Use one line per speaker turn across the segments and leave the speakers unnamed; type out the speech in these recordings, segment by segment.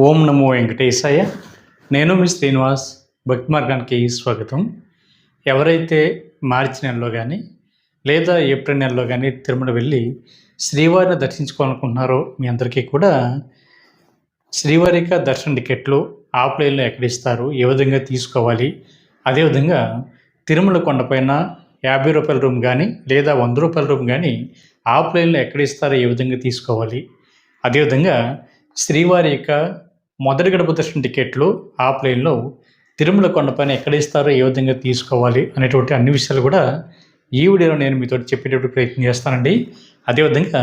ఓం నమో వెంకటేశాయ. నేను మీ శ్రీనివాస్. భక్తి మార్గానికి స్వాగతం. ఎవరైతే మార్చి నెలలో కానీ లేదా ఏప్రిల్ నెలలో కానీ తిరుమల వెళ్ళి శ్రీవారిని దర్శించుకోవాలనుకుంటున్నారో మీ అందరికీ కూడా శ్రీవారి యొక్క దర్శన టికెట్లు ఆఫ్లైన్లో ఎక్కడ ఇస్తారు, ఏ విధంగా తీసుకోవాలి, అదేవిధంగా తిరుమల కొండపైన 50 రూపాయల రూమ్ కానీ లేదా 100 రూపాయల రూమ్ కానీ ఆఫ్లైన్లో ఎక్కడ ఇస్తారో ఏ విధంగా తీసుకోవాలి, అదేవిధంగా శ్రీవారి యొక్క మొదటి గడప దర్శన టికెట్లు ఆఫ్లైన్లో తిరుమల కొండపైన ఎక్కడ ఇస్తారో ఏ విధంగా తీసుకోవాలి అనేటువంటి అన్ని విషయాలు కూడా ఈ వీడియోలో నేను మీతో చెప్పేటప్పుడు ప్రయత్నం చేస్తానండి. అదేవిధంగా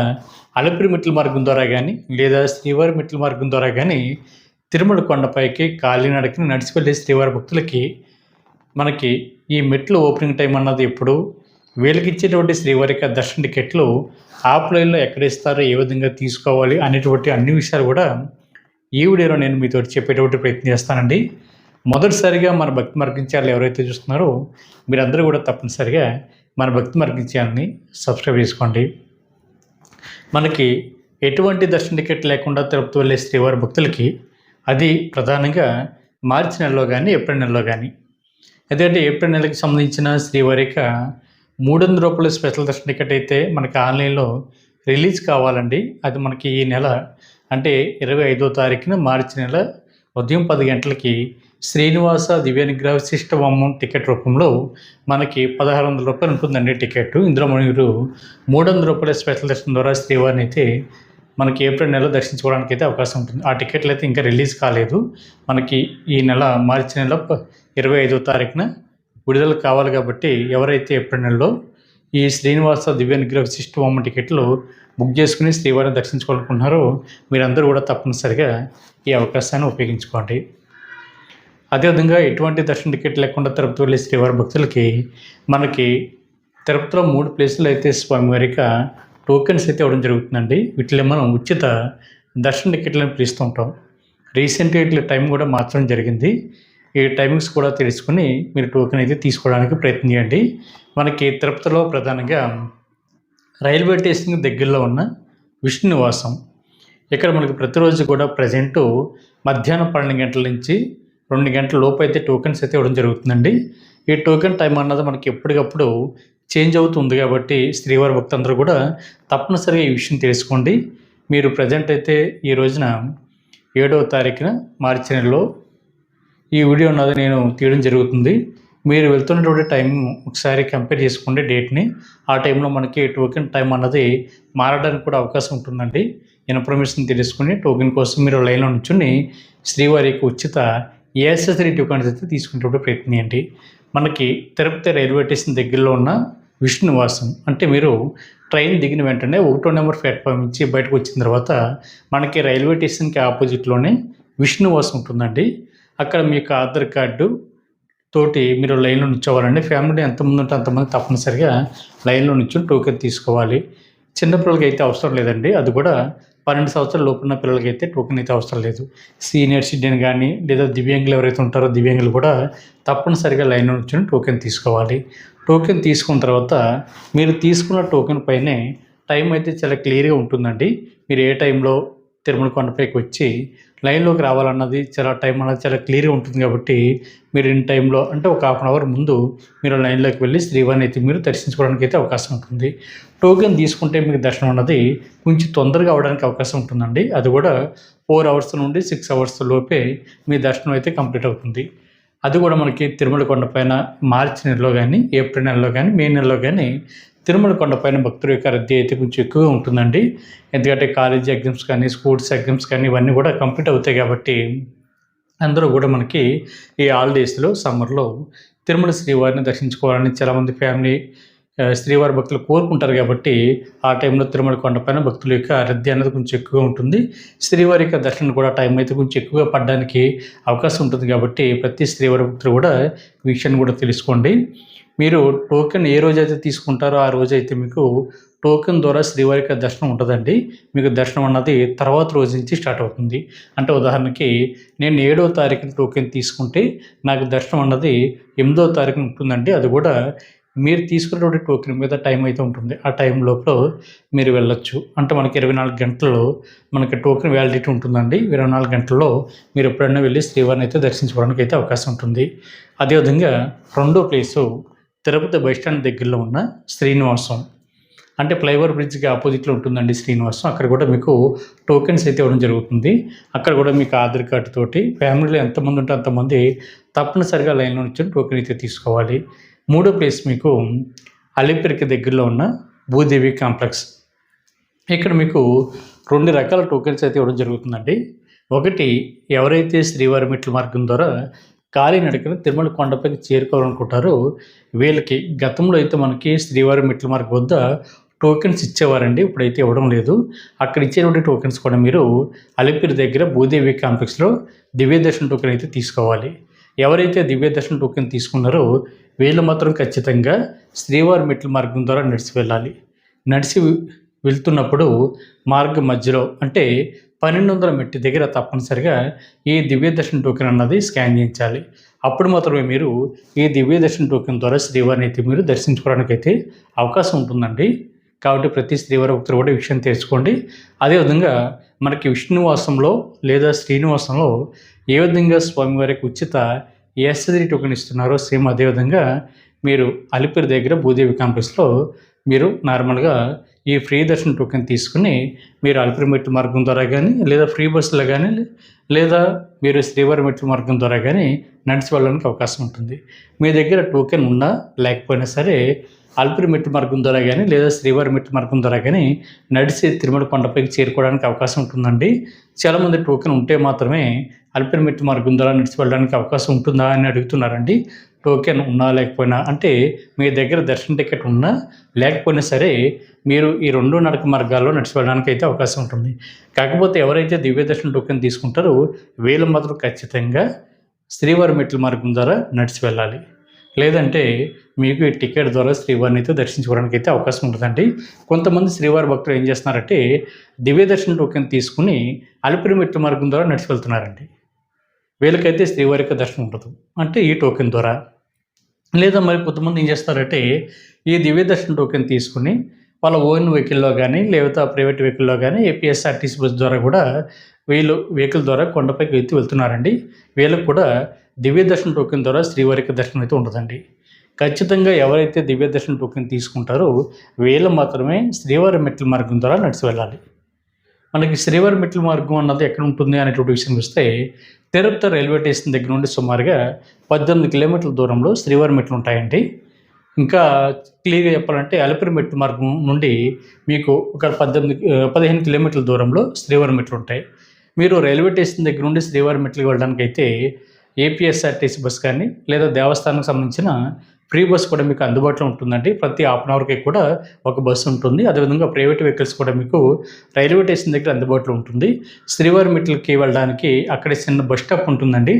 అలిపిరి మెట్ల మార్గం ద్వారా కానీ లేదా శ్రీవారి మెట్ల మార్గం ద్వారా కానీ తిరుమల కొండపైకి కాలినడకని నడిచి వెళ్ళే శ్రీవారి భక్తులకి మనకి ఈ మెట్లు ఓపెనింగ్ టైం అన్నది ఎప్పుడు, వీళ్ళకి ఇచ్చేటువంటి శ్రీవారి యొక్క దర్శన టికెట్లు ఆఫ్లైన్లో ఎక్కడ ఇస్తారో ఏ విధంగా తీసుకోవాలి అనేటువంటి అన్ని విషయాలు కూడా ఈ వీడియోలో నేను మీతో చెప్పేటువంటి ప్రయత్నం చేస్తానండి. మొదటిసారిగా మన భక్తి మార్గం ఛానల్ ఎవరైతే చూస్తున్నారో మీరందరూ కూడా తప్పనిసరిగా మన భక్తి మార్గం ఛానల్ని సబ్స్క్రైబ్ చేసుకోండి. మనకి ఎటువంటి దర్శన టికెట్ లేకుండా తిరుపతి వెళ్ళే శ్రీవారి భక్తులకి అది ప్రధానంగా మార్చి నెలలో కానీ ఏప్రిల్ నెలలో కానీ, ఎందుకంటే ఏప్రిల్ నెలకి సంబంధించిన శ్రీవారి యొక్క 300 రూపాయల స్పెషల్ దర్శన టికెట్ అయితే మనకి ఆన్లైన్లో రిలీజ్ కావాలండి. అది మనకి ఈ నెల అంటే 25వ తారీఖున మార్చి నెల ఉదయం 10 గంటలకి శ్రీనివాస దివ్యానుగ్రహ విశిష్ట హోమం టికెట్ రూపంలో మనకి 1600 రూపాయలు ఉంటుందండి టికెట్. ఇందులో మీరు 300 రూపాయల స్పెషల్ దర్శనం ద్వారా శ్రీవారిని అయితే మనకి ఏప్రిల్ నెలలో దర్శించుకోవడానికి అయితే అవకాశం ఉంటుంది. ఆ టికెట్లు అయితే ఇంకా రిలీజ్ కాలేదు. మనకి ఈ నెల మార్చి నెల 25వ తారీఖున విడుదల కావాలి కాబట్టి ఎవరైతే ఏప్రిల్ నెలలో ఈ శ్రీనివాస దివ్యానుగ్రహ విశిష్ట హోమం టికెట్లు బుక్ చేసుకుని శ్రీవారిని దర్శించుకోవాలనుకుంటున్నారో మీరందరూ కూడా తప్పనిసరిగా ఈ అవకాశాన్ని ఉపయోగించుకోండి. అదేవిధంగా ఎటువంటి దర్శన టికెట్ లేకుండా తిరుపతి వెళ్ళే శ్రీవారి భక్తులకి మనకి తిరుపతిలో 3 ప్లేసులు అయితే స్వామివారిక టోకెన్స్ అయితే ఇవ్వడం జరుగుతుందండి. వీటిలో మనం ఉచిత దర్శన టికెట్లను పిలుస్తుంటాం. రీసెంట్గా ఇట్లా టైం కూడా మార్చడం జరిగింది. ఈ టైమింగ్స్ కూడా తెలుసుకుని మీరు టోకెన్ అయితే తీసుకోవడానికి ప్రయత్నం చేయండి. మనకి తిరుపతిలో ప్రధానంగా రైల్వే స్టేషన్ దగ్గరలో ఉన్న విష్ణు నివాసం, ఇక్కడ మనకి ప్రతిరోజు కూడా ప్రజెంటు మధ్యాహ్నం 12 గంటల నుంచి 2 గంటల లోపు అయితే టోకెన్స్ అయితే ఇవ్వడం జరుగుతుందండి. ఈ టోకెన్ టైం అన్నది మనకి ఎప్పటికప్పుడు చేంజ్ అవుతుంది కాబట్టి శ్రీవారి భక్తులందరూ కూడా తప్పనిసరిగా ఈ విషయం తెలుసుకోండి. మీరు ప్రజెంట్ అయితే ఈ రోజున 7వ తారీఖున మార్చి నెలలో ఈ వీడియో అన్నది నేను తీయడం జరుగుతుంది. మీరు వెళ్తున్నటువంటి టైం ఒకసారి కంపేర్ చేసుకోండి డేట్ని. ఆ టైంలో మనకి టోకెన్ టైం అన్నది మారడానికి కూడా అవకాశం ఉంటుందండి. ఇన్ఫర్మేషన్ తెలుసుకుని టోకెన్ కోసం మీరు లైన్లో నుంచుని శ్రీవారికి ఉచిత ఏఎస్ఎస్ఆర్ టోకెన్స్ అయితే తీసుకునేటప్పుడు ప్రయత్నం చేయండి. మనకి తిరుపతి రైల్వే స్టేషన్ దగ్గరలో ఉన్న విష్ణు నివాసం అంటే మీరు ట్రైన్ దిగిన వెంటనే 1వ నెంబర్ ప్లాట్ఫామ్ నుంచి బయటకు వచ్చిన తర్వాత మనకి రైల్వే స్టేషన్కి ఆపోజిట్లోనే విష్ణు నివాసం ఉంటుందండి. అక్కడ మీ యొక్క ఆధార్ కార్డు తోటి మీరు లైన్లో నిల్చోవాలండి. ఫ్యామిలీ ఎంతమంది ఉంటే అంతమంది తప్పనిసరిగా లైన్లో నిల్చొని టోకెన్ తీసుకోవాలి. చిన్నపిల్లలకి అయితే అవసరం లేదండి. అది కూడా 12 సంవత్సరాల లోపున్న పిల్లలకి అయితే టోకెన్ అయితే అవసరం లేదు. సీనియర్ సిటిజన్ కానీ లేదా దివ్యాంగులు ఎవరైతే ఉంటారో దివ్యాంగులు కూడా తప్పనిసరిగా లైన్లో నిల్చొని టోకెన్ తీసుకోవాలి. టోకెన్ తీసుకున్న తర్వాత మీరు తీసుకున్న టోకెన్ పైనే టైం అయితే చాలా క్లియర్గా ఉంటుందండి. మీరు ఏ టైంలో తిరుమల కొండపైకి వచ్చి లైన్లోకి రావాలన్నది చాలా టైం అన్నది చాలా క్లియర్గా ఉంటుంది కాబట్టి మీరు ఇన్ టైంలో అంటే ఒక హాఫ్ అన్ అవర్ ముందు మీరు లైన్లోకి వెళ్ళి శ్రీవారిని అయితే మీరు దర్శించుకోవడానికి అయితే అవకాశం ఉంటుంది. టోకెన్ తీసుకుంటే మీకు దర్శనం అన్నది కొంచెం తొందరగా అవడానికి అవకాశం ఉంటుందండి. అది కూడా 4 అవర్స్ నుండి 6 అవర్స్ లోపే మీ దర్శనం అయితే కంప్లీట్ అవుతుంది. అది కూడా మనకి తిరుమల కొండపైన మార్చి నెలలో కానీ ఏప్రిల్ నెలలో కానీ మే నెలలో కానీ తిరుమల కొండపైన భక్తుల యొక్క రద్దీ అయితే కొంచెం ఎక్కువగా ఉంటుందండి. ఎందుకంటే కాలేజీ ఎగ్జామ్స్ కానీ స్కూల్స్ ఎగ్జామ్స్ కానీ ఇవన్నీ కూడా కంప్లీట్ అవుతాయి కాబట్టి అందరూ కూడా మనకి ఈ హాలిడేస్లో సమ్మర్లో తిరుమల శ్రీవారిని దర్శించుకోవాలని చాలామంది ఫ్యామిలీ శ్రీవారి భక్తులు కోరుకుంటారు కాబట్టి ఆ టైంలో తిరుమల కొండపైన భక్తుల యొక్క రద్దీ అనేది కొంచెం ఎక్కువగా ఉంటుంది. శ్రీవారి యొక్క దర్శనం కూడా టైం అయితే కొంచెం ఎక్కువగా పడడానికి అవకాశం ఉంటుంది కాబట్టి ప్రతి శ్రీవారి భక్తులు కూడా ఈ విషయాన్ని కూడా తెలుసుకోండి. మీరు టోకెన్ ఏ రోజైతే తీసుకుంటారో ఆ రోజైతే మీకు టోకెన్ ద్వారా శ్రీవారి యొక్క దర్శనం ఉంటుందండి. మీకు దర్శనం అన్నది తర్వాత రోజు నుంచి స్టార్ట్ అవుతుంది. అంటే ఉదాహరణకి నేను 7వ తారీఖున టోకెన్ తీసుకుంటే నాకు దర్శనం అన్నది 8వ తారీఖున ఉంటుందండి. అది కూడా మీరు తీసుకున్నటువంటి టోకెన్ మీద టైం అయితే ఉంటుంది. ఆ టైం లోపల మీరు వెళ్ళొచ్చు. అంటే మనకి 24 గంటల్లో మనకి టోకెన్ వ్యాలిడిటీ ఉంటుందండి. 24 గంటల్లో మీరు ఎప్పుడైనా వెళ్ళి శ్రీవారిని అయితే దర్శించుకోవడానికి అయితే అవకాశం ఉంటుంది. అదేవిధంగా రెండో ప్లేసు తిరుపతి బస్ స్టాండ్ దగ్గరలో ఉన్న శ్రీనివాసం. అంటే ఫ్లైఓవర్ బ్రిడ్జ్‌కి అపోజిట్‌లో ఉంటుందండి శ్రీనివాసం. అక్కడ కూడా మీకు టోకెన్స్ అయితే ఇవ్వడం జరుగుతుంది. అక్కడ కూడా మీకు ఆధార్ కార్డ్ తోటి ఫ్యామిలీలో ఎంతమంది ఉంటే అంతమంది తప్పనిసరిగా లైన్‌లో నిల్చొని టోకెన్ అయితే తీసుకోవాలి. మూడో ప్లేస్ మీకు అలిపిరికి దగ్గరలో ఉన్న భూదేవి కాంప్లెక్స్. ఇక్కడ మీకు 2 రకాల టోకెన్స్ అయితే ఇవ్వడం జరుగుతుందండి. ఒకటి ఎవరైతే శ్రీవారి మెట్ల మార్గం ద్వారా కాలినడకన తిరుమల కొండపైకి చేరుకోవాలనుకుంటారో వీళ్ళకి గతంలో అయితే మనకి శ్రీవారి మెట్ల మార్గం వద్ద టోకెన్స్ ఇచ్చేవారండి. ఇప్పుడైతే ఇవ్వడం లేదు. అక్కడ ఇచ్చేటువంటి టోకెన్స్ కూడా మీరు అలిపిరి దగ్గర భూదేవి కాంప్లెక్స్‌లో దివ్య దర్శన్ టోకెన్ అయితే తీసుకోవాలి. ఎవరైతే దివ్య దర్శన్ టోకెన్ తీసుకున్నారో వీళ్ళు మాత్రం ఖచ్చితంగా శ్రీవారి మెట్ల మార్గం ద్వారా నడిచి వెళ్ళాలి. నడిచి వెళ్తున్నప్పుడు మార్గం మధ్యలో అంటే 1200 మెట్టు దగ్గర తప్పనిసరిగా ఈ దివ్య దర్శన్ టోకెన్ అన్నది స్కాన్ చేయించాలి. అప్పుడు మాత్రమే మీరు ఈ దివ్య దర్శన్ టోకెన్ ద్వారా శ్రీవారిని అయితే మీరు దర్శించుకోవడానికి అయితే అవకాశం ఉంటుందండి. కాబట్టి ప్రతి శ్రీవారి భక్తులు కూడా ఈ విషయం తెలుసుకోండి. అదేవిధంగా మనకి విష్ణువాసంలో లేదా శ్రీనివాసంలో ఏ విధంగా స్వామివారికి ఉచిత ఎస్3 టోకెన్ ఇస్తున్నారో సేమ్ అదేవిధంగా మీరు అలిపిరి దగ్గర భూదేవి కాంప్లెక్స్‌లో మీరు నార్మల్గా ఈ ఫ్రీ దర్శన్ టోకెన్ తీసుకుని మీరు అలిపిరి మెట్ల మార్గం ద్వారా కానీ లేదా ఫ్రీ బస్సులో కానీ లేదా మీరు శ్రీవారి మెట్ల మార్గం ద్వారా కానీ నడిచి వెళ్ళడానికి అవకాశం ఉంటుంది. మీ దగ్గర టోకెన్ ఉన్నా లేకపోయినా సరే అలిపిరి మెట్ల మార్గం ద్వారా కానీ లేదా శ్రీవారి మెట్ల మార్గం ద్వారా కానీ నడిచి తిరుమల కొండపైకి చేరుకోవడానికి అవకాశం ఉంటుందండి. చాలామంది టోకెన్ ఉంటే మాత్రమే అలిపిరి మెట్ల మార్గం ద్వారా నడిచి వెళ్ళడానికి అవకాశం ఉంటుందా అని అడుగుతున్నారండి. టోకెన్ ఉన్నా లేకపోయినా అంటే మీ దగ్గర దర్శన టికెట్ ఉన్నా లేకపోయినా సరే మీరు ఈ 2 నడక మార్గాల్లో నడిచి వెళ్ళడానికి అయితే అవకాశం ఉంటుంది. కాకపోతే ఎవరైతే దివ్య దర్శన టోకెన్ తీసుకుంటారో వీళ్ళు మాత్రం ఖచ్చితంగా శ్రీవారి మెట్ల మార్గం ద్వారా నడిచి వెళ్ళాలి. లేదంటే మీకు ఈ టికెట్ ద్వారా శ్రీవారిని అయితే దర్శించుకోవడానికి అయితే అవకాశం ఉంటుందండి. కొంతమంది శ్రీవారి భక్తులు ఏం చేస్తున్నారంటే దివ్య దర్శన టోకెన్ తీసుకుని అలిపిరి మెట్ల మార్గం ద్వారా నడిచి వెళ్తున్నారండి. వీళ్ళకైతే శ్రీవారికి దర్శనం ఉండదు. అంటే ఈ టోకెన్ ద్వారా. లేదా మరి కొంతమంది ఏం చేస్తారంటే ఈ దివ్య దర్శన టోకెన్ తీసుకుని వాళ్ళ ఓన్ వెహికల్‌లో గానీ లేదా ప్రైవేట్ వెహికల్‌లో గానీ ఏపీఎస్ఆర్టీసీ బస్ ద్వారా కూడా వీళ్ళు వెహికల్ ద్వారా కొండపైకి ఎత్తి వెళ్తున్నారండి. వీళ్ళకి కూడా దివ్య దర్శన టోకెన్ ద్వారా శ్రీవారికి దర్శనం అయితే ఉండదండి. ఖచ్చితంగా ఎవరైతే దివ్య దర్శన టోకెన్ తీసుకుంటారో వీళ్ళు మాత్రమే శ్రీవారి మెట్ల మార్గం ద్వారా నడిచి వెళ్ళాలి. మనకి శ్రీవారి మెట్ల మార్గం అన్నది ఎక్కడ ఉంటుంది అనేటువంటి విషయం చూస్తే తిరుపతి రైల్వే స్టేషన్ దగ్గర నుండి సుమారుగా 18 కిలోమీటర్ల దూరంలో శ్రీవారి మెట్లు ఉంటాయండి. ఇంకా క్లియర్‌గా చెప్పాలంటే అలిపిరి మెట్ల మార్గం నుండి మీకు ఒక 15 కిలోమీటర్ల దూరంలో శ్రీవారి మెట్లు ఉంటాయి. మీరు రైల్వే స్టేషన్ దగ్గర నుండి శ్రీవారి మెట్లకి వెళ్ళడానికైతే ఏపీఎస్ఆర్టీసీ బస్ కానీ లేదా దేవస్థానానికి సంబంధించిన ఫ్రీ బస్ కూడా మీకు అందుబాటులో ఉంటుందండి. ప్రతి హాఫ్ అన్ అవర్‌కి కూడా ఒక బస్సు ఉంటుంది. అదేవిధంగా ప్రైవేట్ వెహికల్స్ కూడా మీకు రైల్వే స్టేషన్ దగ్గర అందుబాటులో ఉంటుంది. శ్రీవారి మెట్లకి వెళ్ళడానికి అక్కడ చిన్న బస్ స్టాప్ ఉంటుందండి.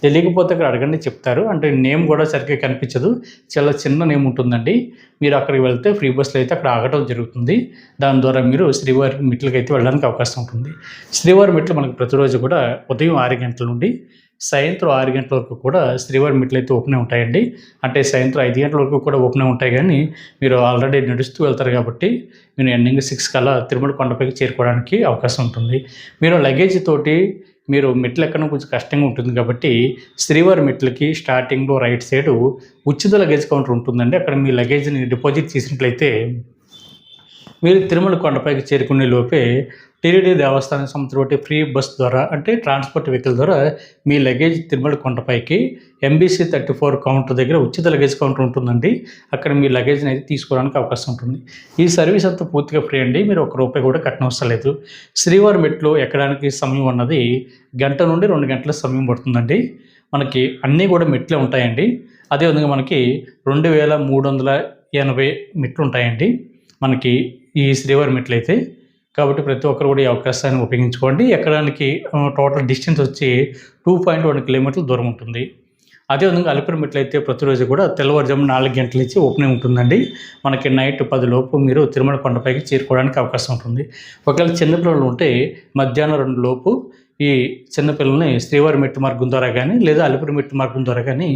తెలియకపోతే అక్కడ అడగండి చెప్తారు. అంటే నేమ్ కూడా సరిగ్గా కనిపించదు. చాలా చిన్న నేమ్ ఉంటుందండి. మీరు అక్కడికి వెళ్తే ఫ్రీ బస్సులో అయితే అక్కడ ఆగటం జరుగుతుంది. దాని ద్వారా మీరు శ్రీవారి మెట్లకి అయితే వెళ్ళడానికి అవకాశం ఉంటుంది. శ్రీవారి మెట్లు మనకు ప్రతిరోజు కూడా ఉదయం 6 గంటల నుండి సాయంత్రం 6 గంటల వరకు కూడా శ్రీవారి మెట్లు అయితే ఓపెనే ఉంటాయండి. అంటే సాయంత్రం 5 గంటల వరకు కూడా ఓపెనే ఉంటాయి కానీ మీరు ఆల్రెడీ నడుస్తూ వెళ్తారు కాబట్టి మీరు ఎండింగ్ 6 కల్లా తిరుమల కొండపైకి చేరుకోవడానికి అవకాశం ఉంటుంది. మీరు లగేజ్ తోటి మీరు మెట్లు ఎక్కడం కొంచెం కష్టంగా ఉంటుంది కాబట్టి శ్రీవారి మెట్లకి స్టార్టింగ్లో రైట్ సైడు ఉచిత లగేజ్ కౌంటర్ ఉంటుందండి. అక్కడ మీ లగేజ్ని డిపాజిట్ చేసినట్లయితే మీరు తిరుమల కొండపైకి చేరుకునే లోపే టీటీడీ దేవస్థానం సంబంధించిన ఫ్రీ బస్ ద్వారా అంటే ట్రాన్స్పోర్ట్ వెహికల్ ద్వారా మీ లగేజ్ తిరుమల కొండపైకి ఎంబీసీ 34 కౌంటర్ దగ్గర ఉచిత లగేజ్ కౌంటర్ ఉంటుందండి. అక్కడ మీ లగేజ్ని అయితే తీసుకోవడానికి అవకాశం ఉంటుంది. ఈ సర్వీస్ అంతా పూర్తిగా ఫ్రీ అండి. మీరు ₹1 కూడా కట్టనవసరం లేదు. శ్రీవారి మెట్లు ఎక్కడానికి సమయం అన్నది గంట నుండి 2 గంటల సమయం పడుతుందండి. మనకి అన్నీ కూడా మెట్లే ఉంటాయండి. అదేవిధంగా మనకి 2380 మెట్లు ఉంటాయండి మనకి ఈ శ్రీవారి మెట్లు అయితే. కాబట్టి ప్రతి ఒక్కరు కూడా ఈ అవకాశాన్ని ఉపయోగించుకోండి. ఎక్కడానికి టోటల్ డిస్టెన్స్ వచ్చి 2.1 కిలోమీటర్ల దూరం ఉంటుంది. అదేవిధంగా అలిపిరి మెట్లు అయితే ప్రతిరోజు కూడా తెల్లవారుజామున 4 గంటల నుంచి ఓపెన్ ఉంటుందండి. మనకి నైట్ 10 లోపు మీరు తిరుమల కొండపైకి చేరుకోవడానికి అవకాశం ఉంటుంది. ఒకవేళ చిన్నపిల్లలు ఉంటే మధ్యాహ్నం 2 లోపు ఈ చిన్నపిల్లల్ని శ్రీవారి మెట్టు మార్గం ద్వారా కానీ లేదా అలిపిరి మెట్టు మార్గం ద్వారా కానీ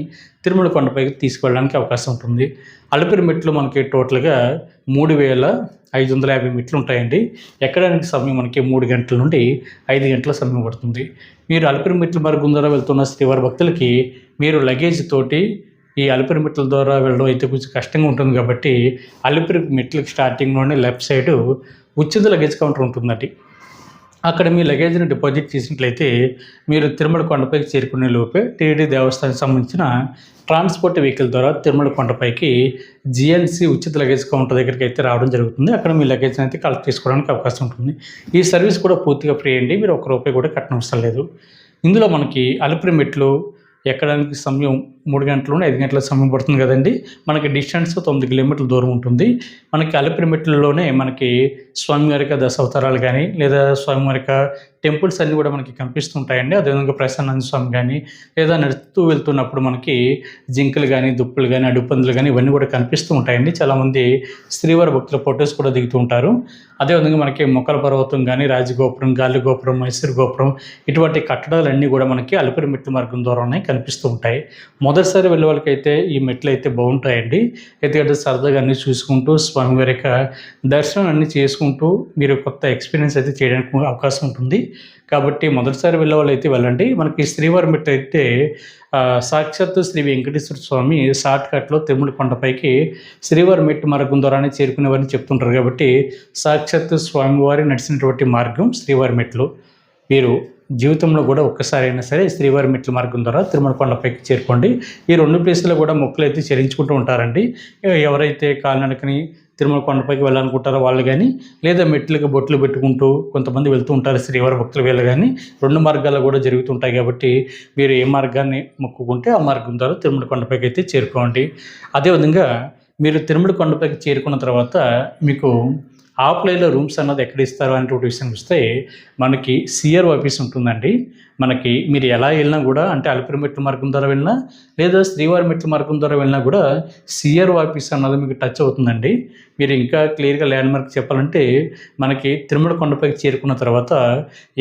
తిరుమల కొండపైకి తీసుకువెళ్ళడానికి అవకాశం ఉంటుంది. అలిపిరి మెట్లు మనకి టోటల్గా 3550 మెట్లు ఉంటాయండి. ఎక్కడానికి సమయం మనకి 3 గంటల నుండి 5 గంటల సమయం పడుతుంది. మీరు అలిపిరి మెట్ల మార్గం ద్వారా వెళ్తున్న శ్రీవారి భక్తులకి మీరు లగేజ్ తోటి ఈ అలిపిరి మెట్ల ద్వారా వెళ్ళడం అయితే కొంచెం కష్టంగా ఉంటుంది కాబట్టి అలిపిరి మెట్లకి స్టార్టింగ్లోనే లెఫ్ట్ సైడు ఉచిత లగేజ్ కౌంటర్ ఉంటుందండి. అక్కడ మీ లగేజ్ని డిపాజిట్ చేసినట్లయితే మీరు తిరుమల కొండపైకి చేరుకునే లోపే టీటీడీ దేవస్థానానికి సంబంధించిన ట్రాన్స్పోర్ట్ వెహికల్ ద్వారా తిరుమల కొండపైకి జిఎన్సి ఉచిత లగేజ్ కౌంటర్ దగ్గరికి అయితే రావడం జరుగుతుంది. అక్కడ మీ లగేజ్ని అయితే కలెక్ట్ చేసుకోవడానికి అవకాశం ఉంటుంది. ఈ సర్వీస్ కూడా పూర్తిగా ఫ్రీ అండి. మీరు ₹1 కూడా కట్టనవసరం లేదు. ఇందులో మనకి అలిపిరి మెట్లు ఎక్కడానికి సమయం 3 గంటల నుండి 5 గంటల సమయం పడుతుంది కదండి. మనకి డిస్టెన్స్ 9 కిలోమీటర్ల దూరం ఉంటుంది. మనకి అలిపిరి మెట్లలోనే మనకి స్వామివారి యొక్క దశావతారాలు కానీ లేదా స్వామివారి యొక్క టెంపుల్స్ అన్నీ కూడా మనకి కనిపిస్తూ ఉంటాయండి. అదేవిధంగా ప్రసన్నానంద స్వామి కానీ లేదా నడుస్తూ వెళ్తున్నప్పుడు మనకి జింకలు కానీ దుప్పులు కానీ అడుపందులు కానీ ఇవన్నీ కూడా కనిపిస్తూ ఉంటాయండి. చాలామంది శ్రీవారి భక్తుల ఫొటోస్ కూడా దిగుతూ ఉంటారు. అదేవిధంగా మనకి మొక్కల పర్వతం కానీ రాజగోపురం, గాలి గోపురం, మైసూరు గోపురం ఇటువంటి కట్టడాలన్నీ కూడా మనకి అలిపిరి మెట్ల మార్గం ద్వారానే కనిపిస్తూ ఉంటాయి. మొదటిసారి వెళ్ళే వాళ్ళకైతే ఈ మెట్లు అయితే బాగుంటాయండి. ఎందుకంటే సరదాగా అన్నీ చూసుకుంటూ స్వామివారి యొక్క దర్శనం అన్నీ చేసుకుంటూ మీరు కొత్త ఎక్స్పీరియన్స్ అయితే చేయడానికి అవకాశం ఉంటుంది. కాబట్టి మొదటిసారి వెళ్ళే వాళ్ళు అయితే వెళ్ళండి. మనకి శ్రీవారి మెట్లు అయితే సాక్షాత్తు శ్రీ వెంకటేశ్వర స్వామి షార్ట్ కట్లో తిరుమల కొండపైకి శ్రీవారి మెట్టు మార్గం ద్వారానే చేరుకునేవారని చెప్తుంటారు. కాబట్టి సాక్షాత్తు స్వామివారి నడిచినటువంటి మార్గం శ్రీవారి మెట్లు. మీరు జీవితంలో కూడా ఒక్కసారి అయినా సరే శ్రీవారి మెట్ల మార్గం ద్వారా తిరుమల కొండపైకి చేరుకోండి. ఈ 2 ప్లేసుల్లో కూడా మొక్కులు అయితే చెల్లించుకుంటూ ఉంటారండి. ఎవరైతే కాలినడకని తిరుమల కొండపైకి వెళ్ళాలనుకుంటారో వాళ్ళు కానీ లేదా మెట్లకి బొట్లు పెట్టుకుంటూ కొంతమంది వెళ్తూ ఉంటారు శ్రీవారి భక్తులు వీళ్ళు కానీ 2 మార్గాలు కూడా జరుగుతుంటాయి. కాబట్టి మీరు ఏ మార్గాన్ని మొక్కుకుంటే ఆ మార్గం ద్వారా తిరుమల కొండపైకి అయితే చేరుకోండి. అదేవిధంగా మీరు తిరుమల కొండపైకి చేరుకున్న తర్వాత మీకు ఆఫ్లైన్లో రూమ్స్ అన్నది ఎక్కడ ఇస్తారు అనేటువంటి విషయం వస్తే మనకి సిఆర్ఓ ఆఫీస్ ఉంటుందండి. మనకి మీరు ఎలా వెళ్ళినా కూడా అంటే అలిపిరి మెట్ల మార్గం ద్వారా వెళ్ళినా లేదా శ్రీవారి మెట్ల మార్గం ద్వారా వెళ్ళినా కూడా సిఆర్ఓ ఆఫీస్ అన్నది మీకు టచ్ అవుతుందండి. మీరు ఇంకా క్లియర్గా ల్యాండ్ మార్క్ చెప్పాలంటే మనకి తిరుమల కొండపైకి చేరుకున్న తర్వాత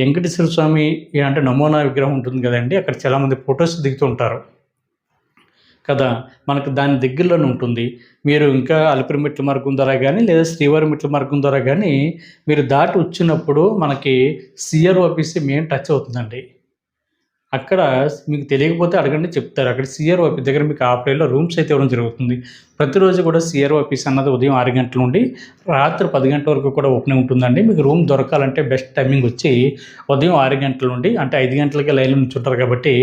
వెంకటేశ్వర స్వామి అంటే నమూనా విగ్రహం ఉంటుంది కదండి. అక్కడ చాలామంది ఫొటోస్ దిగుతూ ఉంటారు కదా. మనకు దాని దగ్గరలోనే ఉంటుంది. మీరు ఇంకా అలిపిరి మెట్ల మార్గం ద్వారా కానీ లేదా శ్రీవారి మెట్ల మార్గం ద్వారా కానీ మీరు దాటి వచ్చినప్పుడు మనకి సిఆర్ఓ ఆఫీస్ మెయిన్ టచ్ అవుతుందండి. అక్కడ మీకు తెలియకపోతే అడగండి, చెప్తారు. అక్కడ సిఆర్ఓ ఆఫీస్ దగ్గర మీకు ఆఫ్లైన్లో రూమ్స్ అయితే ఇవ్వడం జరుగుతుంది. ప్రతిరోజు కూడా సిఆర్ఓ ఆఫీస్ అన్నది ఉదయం 6 గంటల నుండి రాత్రి 10 గంటల వరకు కూడా ఓపెన్ ఉంటుందండి. మీకు రూమ్ దొరకాలంటే బెస్ట్ టైమింగ్ వచ్చి ఉదయం 6 గంటల నుండి అంటే 5 గంటలకి లైన్లో నుంచి ఉంటారు కాబట్టి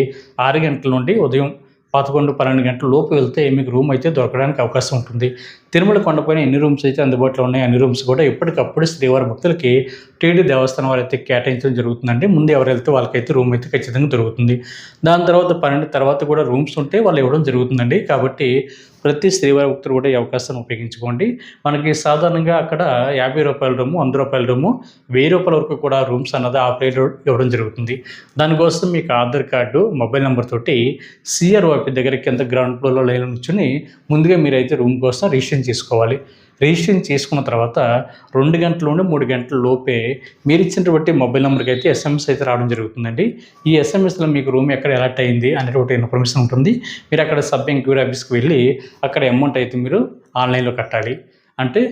6 గంటల నుండి ఉదయం 11-12 గంటల లోపు వెళ్తే మీకు రూమ్ అయితే దొరకడానికి అవకాశం ఉంటుంది. తిరుమల కొండపైన ఎన్ని రూమ్స్ అయితే అందుబాటులో ఉన్నాయి అన్ని రూమ్స్ కూడా ఎప్పటికప్పుడు శ్రీవారి భక్తులకి టీటీడీ దేవస్థానం వారు అయితే కేటాయించడం జరుగుతుందండి. ముందు ఎవరు వెళ్తే వాళ్ళకైతే రూమ్ అయితే ఖచ్చితంగా దొరుకుతుంది. దాని తర్వాత 12 తర్వాత కూడా రూమ్స్ ఉంటే వాళ్ళు ఇవ్వడం జరుగుతుందండి. కాబట్టి ప్రతి శ్రీవారి భక్తులు కూడా ఈ అవకాశాన్ని ఉపయోగించుకోండి. మనకి సాధారణంగా అక్కడ ₹50 రూము, ₹100 రూము, ₹1000 వరకు కూడా రూమ్స్ అన్నది ఆఫ్లైన్లో ఇవ్వడం జరుగుతుంది. దానికోసం మీకు ఆధార్ కార్డు, మొబైల్ నెంబర్ తోటి సిఆర్ఓ ఆఫీస్ దగ్గర కింద గ్రౌండ్ ఫ్లోర్లో లైన్ నుంచుని ముందుగా మీరైతే రూమ్ కోసం రిజిస్ట్రేషన్ చేసుకోవాలి. రిజిస్ట్రేషన్ చేసుకున్న తర్వాత 2 గంటల నుండి 3 గంటల లోపే మీరు ఇచ్చినటువంటి మొబైల్ నెంబర్కి అయితే ఎస్ఎంఎస్ అయితే రావడం జరుగుతుందండి. ఈ ఎస్ఎంఎస్లో మీకు రూమ్ ఎక్కడ అలాట్ అయింది అనేటువంటి ఇన్ఫర్మేషన్ ఉంటుంది. మీరు అక్కడ సబ్ ఎంక్వైరీ ఆఫీస్కి వెళ్ళి అక్కడ అమౌంట్ అయితే మీరు ఆన్లైన్లో కట్టాలి. అంటే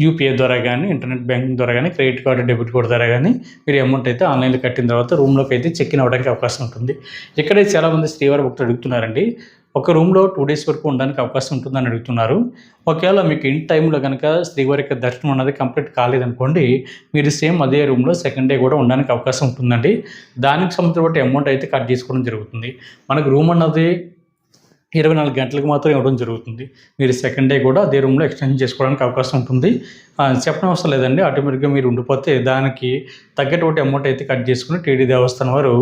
యూపీఐ ద్వారా కానీ ఇంటర్నెట్ బ్యాంకింగ్ ద్వారా కానీ క్రెడిట్ కార్డు, డెబిట్ కార్డు ద్వారా కానీ మీరు అమౌంట్ అయితే ఆన్లైన్లో కట్టిన తర్వాత రూమ్లోకి అయితే చెక్ ఇన్ అవ్వడానికి అవకాశం ఉంటుంది. ఇక్కడే చాలామంది శ్రీవారి భక్తులు అడుగుతున్నారండి, ఒక రూమ్లో 2 డేస్ వరకు ఉండడానికి అవకాశం ఉంటుందని అడుగుతున్నారు. ఒకవేళ మీకు ఇన్ టైంలో కనుక శ్రీవారి యొక్క దర్శనం అన్నది కంప్లీట్ కాలేదనుకోండి, మీరు సేమ్ అదే రూమ్లో సెకండ్ డే కూడా ఉండడానికి అవకాశం ఉంటుందండి. దానికి సంబంధించిన అమౌంట్ అయితే కట్ చేసుకోవడం జరుగుతుంది. మనకు రూమ్ అన్నది 24 గంటలకు మాత్రం ఇవ్వడం జరుగుతుంది. మీరు సెకండ్ డే కూడా అదే రూమ్లో ఎక్స్టెండ్ చేసుకోవడానికి అవకాశం ఉంటుంది. చెప్పడం అవసరం లేదండి, ఆటోమేటిక్గా మీరు ఉండిపోతే దానికి తగ్గటువంటి అమౌంట్ అయితే కట్ చేసుకుని టీటీడీ దేవస్థానం వారు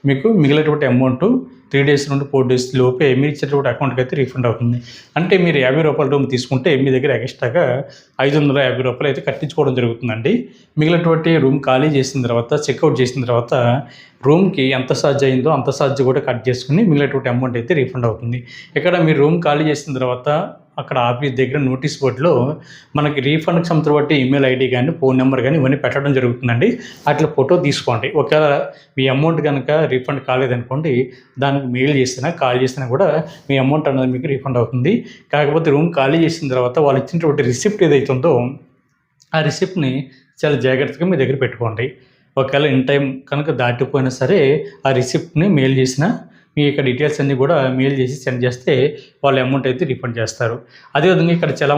మీకు మిగిలినటువంటి అమౌంట్ 3 డేస్ నుండి 4 డేస్ లోపే మీరు ఇచ్చేటువంటి అకౌంట్కి అయితే రీఫండ్ అవుతుంది. అంటే మీరు ₹50 రూమ్ తీసుకుంటే మీ దగ్గర ఎక్స్ట్రాగా ₹550 అయితే కట్టించుకోవడం జరుగుతుందండి. మిగిలినటువంటి రూమ్ ఖాళీ చేసిన తర్వాత చెక్అవుట్ చేసిన తర్వాత రూమ్కి ఎంత ఛార్జ్ అయిందో అంత ఛార్జ్ కూడా కట్ చేసుకుని మిగిలినటువంటి అమౌంట్ అయితే రీఫండ్ అవుతుంది. ఇక్కడ మీరు రూమ్ ఖాళీ చేసిన తర్వాత అక్కడ ఆఫీస్ దగ్గర నోటీస్ బోర్డులో మనకి రీఫండ్కి సంబంధించిన బట్టి ఈమెయిల్ ఐడి కానీ ఫోన్ నెంబర్ కానీ ఇవన్నీ పెట్టడం జరుగుతుందండి. అట్లా ఫోటో తీసుకోండి. ఒకవేళ మీ అమౌంట్ కనుక రీఫండ్ కాలేదనుకోండి, దానికి మెయిల్ చేసినా కాల్ చేసినా కూడా మీ అమౌంట్ అనేది మీకు రీఫండ్ అవుతుంది. కాకపోతే రూమ్ ఖాళీ చేసిన తర్వాత వాళ్ళు ఇచ్చినటువంటి రిసిప్ట్ ఏదైతే ఉందో ఆ రిసిప్ట్ని చాలా జాగ్రత్తగా మీ దగ్గర పెట్టుకోండి. ఒకవేళ ఇన్ టైం కనుక దాటిపోయినా సరే ఆ రిసిప్ట్ని మెయిల్ చేసినా మీ యొక్క డీటెయిల్స్ అన్నీ కూడా మెయిల్ చేసి సెండ్ చేస్తే వాళ్ళ అమౌంట్ అయితే రీఫండ్ చేస్తారు. అదేవిధంగా ఇక్కడ చాలా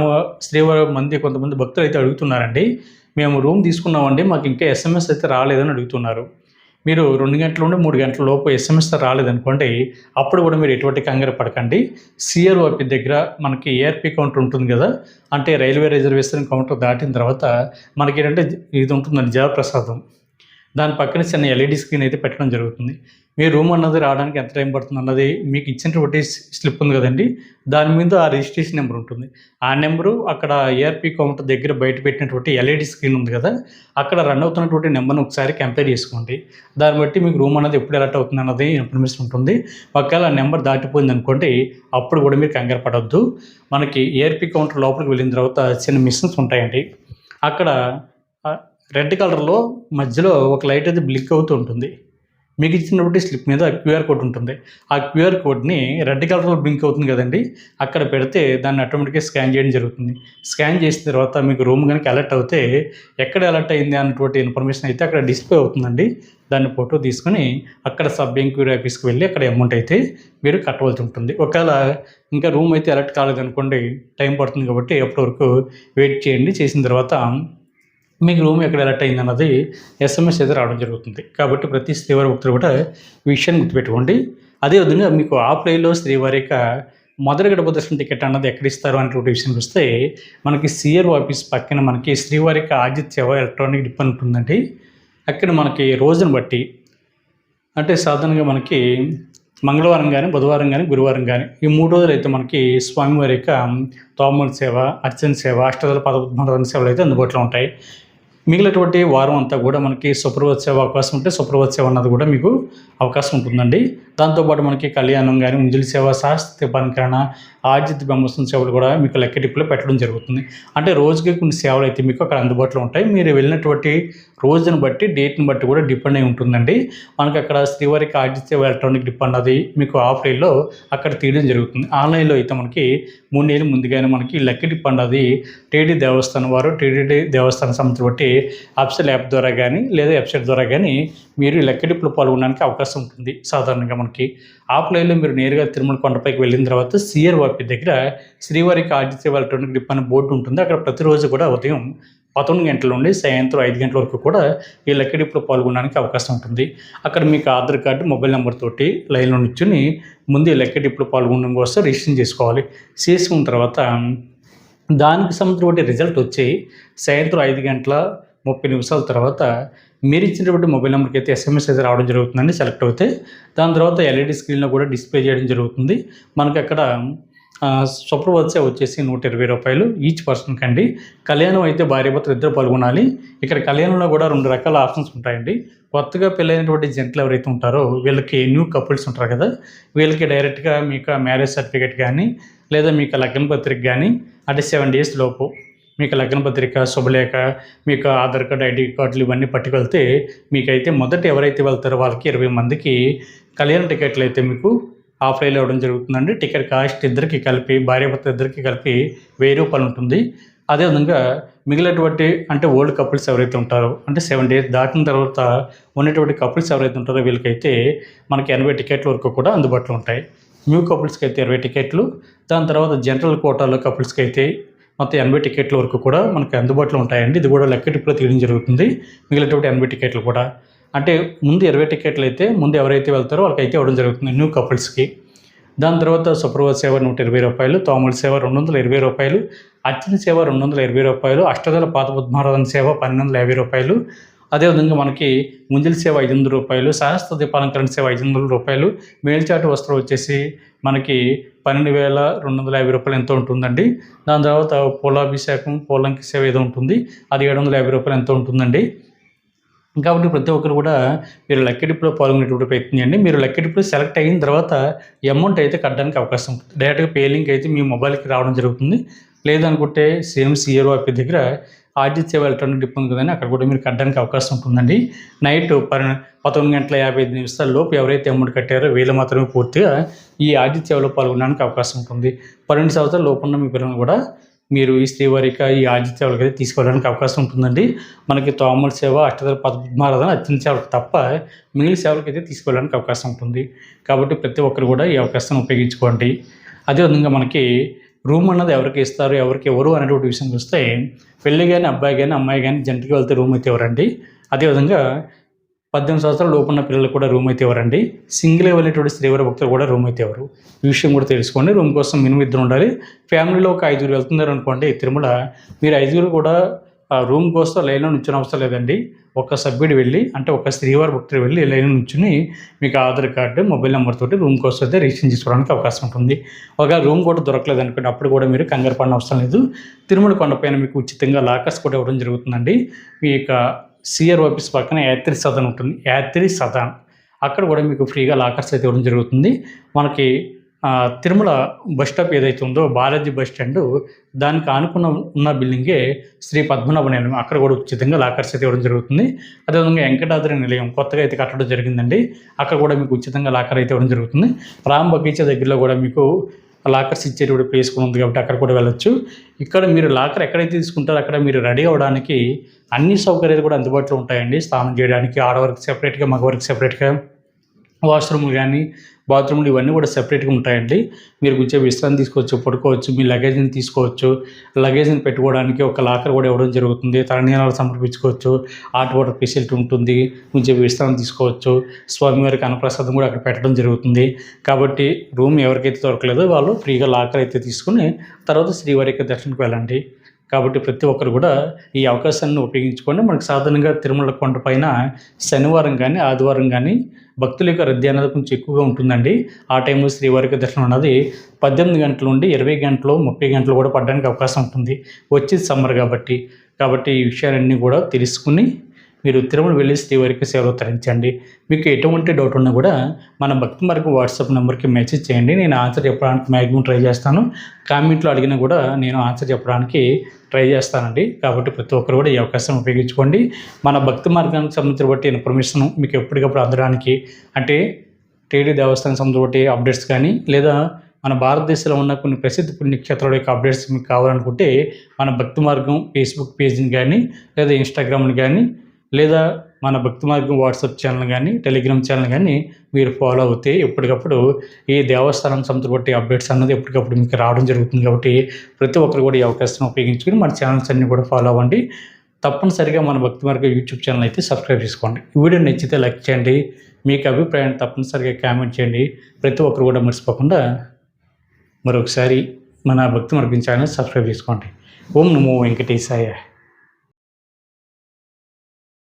కొంతమంది భక్తులు అయితే అడుగుతున్నారండి, మేము రూమ్ తీసుకున్నామండి, మాకు ఇంకా ఎస్ఎంఎస్ అయితే రాలేదని అడుగుతున్నారు. మీరు 2 గంటల నుండి 3 గంటల లోపు ఎస్ఎంఎస్ రాలేదనుకోండి, అప్పుడు కూడా మీరు ఎటువంటి కంగారు పడకండి. సిఆర్ఓ ఆఫీస్ దగ్గర మనకి ఏఆర్పి కౌంటర్ ఉంటుంది కదా, అంటే రైల్వే రిజర్వేషన్ కౌంటర్ దాటిన తర్వాత మనకి ఏంటంటే ఇది ఉంటుందండి జయప్రసాదం. దాని పక్కన చిన్న ఎల్ఈడి స్క్రీన్ అయితే పెట్టడం జరుగుతుంది. మీ రూమ్ అన్నది రావడానికి ఎంత టైం పడుతుంది అన్నది మీకు ఇచ్చినటువంటి స్లిప్ ఉంది కదండి, దాని మీద ఆ రిజిస్ట్రేషన్ నెంబర్ ఉంటుంది. ఆ నెంబరు అక్కడ ఏఆర్పి కౌంటర్ దగ్గర బయట పెట్టినటువంటి ఎల్ఈడి స్క్రీన్ ఉంది కదా, అక్కడ రన్ అవుతున్నటువంటి నెంబర్ని ఒకసారి కంపేర్ చేసుకోండి. దాన్ని బట్టి మీకు రూమ్ అన్నది ఎప్పుడు అలర్ట్ అవుతుంది అన్నది ఇన్ఫర్మేషన్ ఉంటుంది. ఒకవేళ ఆ నెంబర్ దాటిపోయింది అనుకోండి, అప్పుడు కూడా మీరు కంగారు పడవద్దు. మనకి ఏఆర్పి కౌంటర్ లోపలికి వెళ్ళిన తర్వాత చిన్న మిషన్స్ ఉంటాయండి. అక్కడ రెడ్ కలర్లో మధ్యలో ఒక లైట్ అయితే బ్లిక్ అవుతూ ఉంటుంది. మీకు ఇచ్చినటువంటి స్లిప్ మీద క్యూఆర్ కోడ్ ఉంటుంది. ఆ క్యూఆర్ కోడ్ని రెడ్ కలర్లో బ్లింక్ అవుతుంది కదండి, అక్కడ పెడితే దాన్ని ఆటోమేటిక్గా స్కాన్ చేయడం జరుగుతుంది. స్కాన్ చేసిన తర్వాత మీకు రూమ్ కనుక అలర్ట్ అవుతే ఎక్కడ అలర్ట్ అయింది అన్నటువంటి ఇన్ఫర్మేషన్ అయితే అక్కడ డిస్ప్లే అవుతుందండి. దాన్ని ఫోటో తీసుకొని అక్కడ సబ్ ఎంక్వైరీ ఆఫీస్కి వెళ్ళి అక్కడ అమౌంట్ అయితే మీరు కట్టవలసి ఉంటుంది. ఒకవేళ ఇంకా రూమ్ అయితే అలర్ట్ కాలేదనుకోండి, టైం పడుతుంది కాబట్టి అప్పటి వరకు వెయిట్ చేయండి. చేసిన తర్వాత మీకు రూమ్ ఎక్కడ అలర్ట్ అయింది అన్నది ఎస్ఎంఎస్ అయితే రావడం జరుగుతుంది. కాబట్టి ప్రతి శ్రీవారి భక్తులు కూడా విషయాన్ని గుర్తుపెట్టుకోండి. అదేవిధంగా మీకు ఆఫ్లైన్లో శ్రీవారి యొక్క మొదటి గడప దర్శనం టికెట్ అన్నది ఎక్కడ ఇస్తారు అనేటువంటి విషయానికి వస్తే, మనకి సిఆర్ఓ ఆఫీస్ పక్కన మనకి శ్రీవారి యొక్క ఆదిత్య సేవ ఎలక్ట్రానిక్ డిపో ఉంటుందండి. అక్కడ మనకి రోజును బట్టి అంటే సాధారణంగా మనకి మంగళవారం కానీ, బుధవారం కానీ, గురువారం కానీ ఈ 3 రోజులు అయితే మనకి స్వామివారి యొక్క తోమల సేవ, అర్చన సేవ, అష్టదళ పదపద్మనాభ సేవలు అయితే అందుబాటులో ఉంటాయి. మిగిలినటువంటి వారం అంతా కూడా మనకి సుప్రభాత సేవ అవకాశం ఉంటే సుప్రభాత సేవ అన్నది కూడా మీకు అవకాశం ఉంటుందండి. దాంతోపాటు మనకి కళ్యాణం కానీ, ముంజుల సేవ, శాస్త్ర పనికరణ, ఆజిత్ బ్రహ్మోత్సవం సేవలు కూడా మీకు లెక్కటిప్పులో పెట్టడం జరుగుతుంది. అంటే రోజుకి కొన్ని సేవలు అయితే మీకు అక్కడ అందుబాటులో ఉంటాయి. మీరు వెళ్ళినటువంటి రోజును బట్టి, డేట్ని బట్టి కూడా డిపెండ్ అయి ఉంటుందండి. మనకి అక్కడ శ్రీవారికి ఆజిత్ సేవ ఎలక్ట్రానిక్ డిపో అన్నది మీకు ఆఫ్లైన్లో అక్కడ తీయడం జరుగుతుంది. ఆన్లైన్లో అయితే మనకి 3 నెలలు ముందుగానే మనకి లక్కీ డిపో అన్నది టీడీ దేవస్థానం వారు టీడీ దేవస్థానం సంస్థ బట్టి అప్సెల్ యాప్ ద్వారా కానీ లేదా వెబ్సైట్ ద్వారా కానీ మీరు ఈ లక్కీ డిపోలో పాల్గొనడానికి అవకాశం ఉంటుంది. సాధారణంగా మనకి ఆఫ్లైన్లో మీరు నేరుగా తిరుమల కొండపైకి వెళ్ళిన తర్వాత సిఆర్ఓ ఆఫీస్ దగ్గర శ్రీవారికి ఆదిత్య సేవ ఎలక్ట్రానిక్ డిపో అనే బోర్డు ఉంటుంది. అక్కడ ప్రతిరోజు కూడా ఉదయం 11 గంటల నుండి సాయంత్రం 5 గంటల వరకు కూడా ఈ లక్కీ డిపోలో పాల్గొనడానికి అవకాశం ఉంటుంది. అక్కడ మీకు ఆధార్ కార్డు, మొబైల్ నెంబర్ తోటి లైన్లో నిల్చుని ముందు ఈ లక్కీ డిపోలో పాల్గొనడం కోసం రిజిస్ట్రేషన్ చేసుకోవాలి. చేసుకున్న తర్వాత దానికి సంబంధించిన రిజల్ట్ వచ్చి సాయంత్రం 5:30 తర్వాత మీరు ఇచ్చినటువంటి మొబైల్ నెంబర్కి అయితే ఎస్ఎంఎస్ అయితే రావడం జరుగుతుందండి. సెలెక్ట్ అవుతే దాని తర్వాత ఎల్ఈడి స్క్రీన్లో కూడా డిస్ప్లే చేయడం జరుగుతుంది. మనకి అక్కడ సుప్రభాత వచ్చేసి ₹120 ఈచ్ పర్సన్కి అండి. కళ్యాణం అయితే భార్యాభర్తలు ఇద్దరు పాల్గొనాలి. ఇక్కడ కళ్యాణంలో కూడా 2 రకాల ఆప్షన్స్ ఉంటాయండి. కొత్తగా పెళ్ళైనటువంటి జంటలు ఎవరైతే ఉంటారో వీళ్ళకి న్యూ కపుల్స్ ఉంటారు కదా, వీళ్ళకి డైరెక్ట్గా మీకు మ్యారేజ్ సర్టిఫికేట్ కానీ లేదా మీకు లగ్న పత్రిక కానీ అంటే 7 డేస్ లోపు మీకు లగ్న పత్రిక, శుభలేఖ, మీకు ఆధార్ కార్డు, ఐడి కార్డులు ఇవన్నీ పట్టుకెళ్తే మీకైతే మొదట ఎవరైతే వెళ్తారో వాళ్ళకి 20 మందికి కళ్యాణ టికెట్లు అయితే మీకు ఆఫ్లైన్లో ఇవ్వడం జరుగుతుందండి. టికెట్ కాస్ట్ ఇద్దరికి కలిపి, భార్యాభర్త ఇద్దరికి కలిపి ₹1000 ఉంటుంది. అదేవిధంగా మిగిలినటువంటి అంటే ఓల్డ్ కపుల్స్ ఎవరైతే ఉంటారో అంటే 7 డేస్ దాటిన తర్వాత ఉన్నటువంటి కపుల్స్ ఎవరైతే ఉంటారో వీళ్ళకైతే మనకి 80 టికెట్ల వరకు కూడా అందుబాటులో ఉంటాయి. న్యూ కపుల్స్కి అయితే 20 టికెట్లు, దాని తర్వాత జనరల్ కోటాలో కపుల్స్కి అయితే మొత్తం 80 టికెట్ల వరకు కూడా మనకి అందుబాటులో ఉంటాయండి. ఇది కూడా లక్కీ డిపోలో తీయడం జరుగుతుంది. మిగిలినటువంటి 80 టికెట్లు కూడా అంటే ముందు 20 టికెట్లు అయితే ముందు ఎవరైతే వెళ్తారో వాళ్ళకైతే ఇవ్వడం జరుగుతుంది న్యూ కపుల్స్కి. దాని తర్వాత సుప్రభాత సేవ ₹120, తోమల సేవ ₹220, అర్చన సేవ ₹220, అష్టదళ పాదపద్మారాధన సేవ ₹1250. అదేవిధంగా మనకి ముంజల సేవ ₹500, సహస్ర దీపాలంకరణ సేవ ₹500, మేల్చాటు వస్త్రం వచ్చేసి మనకి ₹12,250 ఎంతో ఉంటుందండి. దాని తర్వాత పూలాభిషేకం, పూలంకి సేవ ఏదో ఉంటుంది, అది ₹750 ఎంతో ఉంటుందండి. కాబట్టి ప్రతి ఒక్కరు కూడా మీరు లక్కీ డిప్‌లో పాల్గొనేటువంటి ప్రయత్నం చేయండి. మీరు లక్కీ డిప్‌లో సెలెక్ట్ అయిన తర్వాత అమౌంట్ అయితే కట్టడానికి అవకాశం ఉంటుంది. డైరెక్ట్‌గా పే లింక్ అయితే మీ మొబైల్‌కి రావడం జరుగుతుంది. లేదనుకుంటే సేమ్ సీఆర్ఓపీ దగ్గర ఆర్జిత సేవ ఎలక్ట్రానిక్ డిపో ఉంది కదండీ, అక్కడ కూడా మీరు కట్టడానికి అవకాశం ఉంటుందండి. నైట్ 11:55 లోపు ఎవరైతే అమౌంట్ కట్టారో వీళ్ళు మాత్రమే పూర్తిగా ఈ ఆర్జిత సేవలో పాల్గొనడానికి అవకాశం ఉంటుంది. 12 సంవత్సరాల లోపు ఉన్న మీ పిల్లలను కూడా మీరు ఈ శ్రీవారిక ఈ ఆర్జిత సేవలకు అయితే తీసుకోవడానికి అవకాశం ఉంటుందండి. మనకి తోమల సేవ, అష్టదళ పద్మారాధన, అత్యంత సేవలకు తప్ప మిగిలిన సేవలకు అయితే తీసుకోవడానికి అవకాశం ఉంటుంది. కాబట్టి ప్రతి ఒక్కరు కూడా ఈ అవకాశాన్ని ఉపయోగించుకోండి. అదేవిధంగా మనకి రూమ్ అన్నది ఎవరికి ఇస్తారు, ఎవరికి ఎవరు అనేటువంటి విషయానికి వస్తే పెళ్ళి కానీ అబ్బాయి కానీ అమ్మాయి కానీ జంటకి వెళ్తే రూమ్ అయితే ఎవరండి. అదేవిధంగా 18 సంవత్సరాల లోపు ఉన్న పిల్లలకు కూడా రూమ్ అయితే ఎవరండి. సింగిల్గా వెళ్ళేటువంటి శ్రీవారి భక్తులు కూడా రూమ్ అయితే ఎవరు, ఈ విషయం కూడా తెలుసుకోండి. రూమ్ కోసం మినిమం 2 ఉండాలి. ఫ్యామిలీలో ఒక 5 వెళ్తున్నారు అనుకోండి తిరుమల, మీరు 5 కూడా రూమ్ కోసం లైన్లో నుంచుని అవసరం లేదండి. ఒక సభ్యుడు వెళ్ళి, అంటే ఒక శ్రీవారి భక్తుడు వెళ్ళి లైన్లో నుంచుని మీకు ఆధార్ కార్డు, మొబైల్ నెంబర్ తోటి రూమ్ కోసం అయితే రిజిస్ట్రేషన్ చేసుకోవడానికి అవకాశం ఉంటుంది. ఒక రూమ్ కూడా దొరకలేదు అనుకోండి, అప్పుడు కూడా మీరు కంగారు పడిన అవసరం లేదు. తిరుమల కొండపైన మీకు ఉచితంగా లాకర్స్ కూడా ఇవ్వడం జరుగుతుందండి. మీ యొక్క సిఆర్ ఆఫీస్ పక్కన యాత్రి సదన్ ఉంటుంది, యాత్రి సదన్, అక్కడ కూడా మీకు ఫ్రీగా లాకర్స్ అయితే ఇవ్వడం జరుగుతుంది. మనకి తిరుమల బస్ స్టాప్ ఏదైతే ఉందో బాలాజీ బస్ స్టాండ్, దానికి ఆనుకున్న ఉన్న బిల్డింగే శ్రీ పద్మనాభ నిలయం, అక్కడ కూడా ఉచితంగా లాకర్స్ అయితే ఇవ్వడం జరుగుతుంది. అదేవిధంగా వెంకటాద్రి నిలయం కొత్తగా అయితే కట్టడం జరిగిందండి, అక్కడ కూడా మీకు ఉచితంగా లాకర్ అయితే ఇవ్వడం జరుగుతుంది. రామ్ బగీచా దగ్గరలో కూడా మీకు లాకర్స్ ఇచ్చేటువంటి ప్లేస్ కూడా ఉంది కాబట్టి అక్కడ కూడా వెళ్ళొచ్చు. ఇక్కడ మీరు లాకర్ ఎక్కడైతే తీసుకుంటారో అక్కడ మీరు రెడీ అవ్వడానికి అన్ని సౌకర్యాలు కూడా అందుబాటులో ఉంటాయండి. స్నానం చేయడానికి ఆడవారికి సెపరేట్గా, మగవారికి సెపరేట్గా వాష్రూమ్లు కానీ బాత్రూమ్లు ఇవన్నీ కూడా సెపరేట్గా ఉంటాయండి. మీరు కూర్చో విశ్రాంతి తీసుకోవచ్చు, పడుకోవచ్చు, మీ లగేజ్ని తీసుకోవచ్చు. లగేజ్ని పెట్టుకోవడానికి ఒక లాకర్ కూడా ఇవ్వడం జరుగుతుంది. తలనీలాలు సమర్పించుకోవచ్చు, హాట్ వాటర్ ఫెసిలిటీ ఉంటుంది, కొంచెం విశ్రాంతి తీసుకోవచ్చు. స్వామివారికి అన్నప్రసాదం కూడా అక్కడ పెట్టడం జరుగుతుంది. కాబట్టి రూమ్ ఎవరికైతే దొరకలేదో వాళ్ళు ఫ్రీగా లాకర్ అయితే తీసుకుని తర్వాత శ్రీవారికి దర్శనంకి వెళ్ళండి. కాబట్టి ప్రతి ఒక్కరు కూడా ఈ అవకాశాన్ని ఉపయోగించుకోండి. మనకు సాధారణంగా తిరుమల కొండ పైన శనివారం కానీ ఆదివారం కానీ భక్తుల యొక్క రద్దీ అనేది కొంచెం ఎక్కువగా ఉంటుందండి. ఆ టైంలో శ్రీవారికి దర్శనం అన్నది 18 గంటల నుండి 20 గంటలు 30 గంటలు కూడా పడడానికి అవకాశం ఉంటుంది. వచ్చేది సమ్మర్ కాబట్టి ఈ విషయాలన్నీ కూడా తెలుసుకుని మీరు తిరుమల వెళ్ళి శ్రీవారికి సేవలు తరించండి. మీకు ఎటువంటి డౌట్ ఉన్నా కూడా మన భక్తి మార్గం వాట్సాప్ నెంబర్కి మెసేజ్ చేయండి. నేను ఆన్సర్ చెప్పడానికి మ్యాక్సిమం ట్రై చేస్తాను. కామెంట్లో అడిగినా కూడా నేను ఆన్సర్ చెప్పడానికి ట్రై చేస్తానండి. కాబట్టి ప్రతి ఒక్కరు కూడా ఈ అవకాశం ఉపయోగించుకోండి. మన భక్తి మార్గానికి సంబంధించిన బట్టి ఇన్ఫర్మేషన్ మీకు ఎప్పటికప్పుడు అందడానికి, అంటే టీడీ దేవస్థానం సంబంధించిన బట్టి అప్డేట్స్ కానీ, లేదా మన భారతదేశంలో ఉన్న కొన్ని ప్రసిద్ధ పుణ్యక్షేత్రాల యొక్క అప్డేట్స్ మీకు కావాలనుకుంటే మన భక్తి మార్గం ఫేస్బుక్ పేజ్ని కానీ, లేదా ఇన్స్టాగ్రామ్ని కానీ, లేదా మన భక్తి మార్గం వాట్సాప్ ఛానల్ కానీ, టెలిగ్రామ్ ఛానల్ కానీ మీరు ఫాలో అవుతే ఎప్పటికప్పుడు ఈ దేవస్థానం సంబంధించిన అప్డేట్స్ అన్నది ఎప్పటికప్పుడు మీకు రావడం జరుగుతుంది. కాబట్టి ప్రతి ఒక్కరు కూడా ఈ అవకాశాన్ని ఉపయోగించుకొని మన ఛానల్స్ అన్నీ కూడా ఫాలో అవ్వండి. తప్పనిసరిగా మన భక్తి మార్గం యూట్యూబ్ ఛానల్ అయితే సబ్స్క్రైబ్ చేసుకోండి. ఈ వీడియో నచ్చితే లైక్ చేయండి. మీకు అభిప్రాయాన్ని తప్పనిసరిగా కామెంట్ చేయండి. ప్రతి ఒక్కరు కూడా మర్చిపోకుండా మరొకసారి మన భక్తి మార్గం ఛానల్ సబ్స్క్రైబ్ చేసుకోండి. ఓం నమో వెంకటేశాయ.